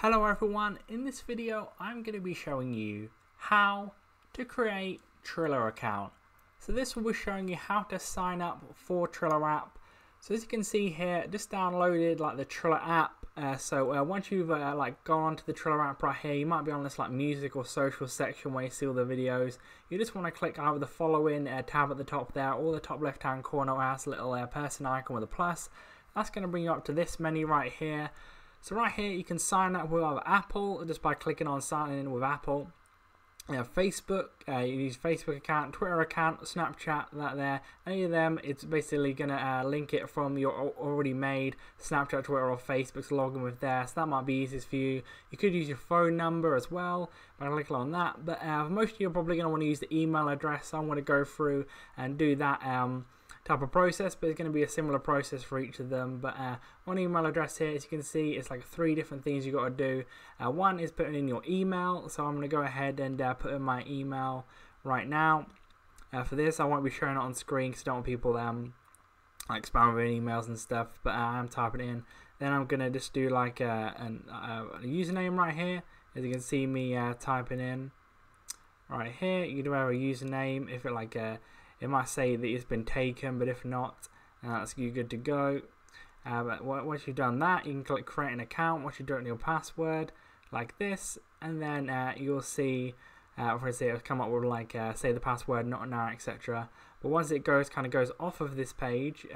Hello everyone, in this video I'm going to be showing you how to create Triller account. So this will be showing you how to sign up for Triller app. So as you can see here, just downloaded the Triller app. Once you've gone onto the Triller app right here, you might be on this music or social section where you see all the videos. You just want to click either the following tab at the top there, or the top left hand corner where it has a little person icon with a plus. That's going to bring you up to this menu right here. So right here you can sign up with either Apple just by clicking on signing in with Apple. Facebook, you use Facebook account, Twitter account, Snapchat, that there. Any of them, it's basically going to link it from your already made Snapchat, Twitter or Facebook to log in with there. So that might be easiest for you. You could use your phone number as well by clicking on that. But most of you are probably going to want to use the email address. So I'm going to go through and do that type of process, but it's going to be a similar process for each of them. But one email address here, as you can see, it's like 3 different things you got to do. One is putting in your email, so I'm going to go ahead and put in my email right now. For this, I won't be showing it on screen because I don't want people spam with emails and stuff, but I'm typing it in. Then I'm going to just do a username right here, as you can see me typing in right here. You do have a username. If it it might say that it's been taken, but if not, that's you good to go. But once you've done that, you can click create an account. Once you've done your password like this, and then you'll see, for instance, it'll come up with say the password not now, etc. But once it goes off of this page,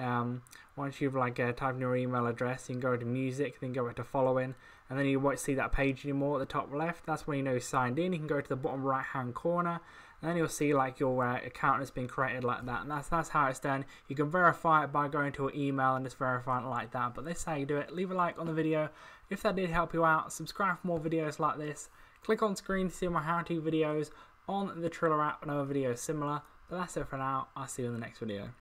once you've typed in your email address, you can go to music, then go back to following, and then you won't see that page anymore at the top left. That's when you know you're signed in. You can go to the bottom right hand corner, and then you'll see your account has been created like that, and that's how it's done. You can verify it by going to an email and just verifying it like that. But this is how you do it. Leave a like on the video if that did help you out. Subscribe for more videos like this. Click on screen to see my how-to videos on the Triller app and other videos similar. But that's it for now. I'll see you in the next video.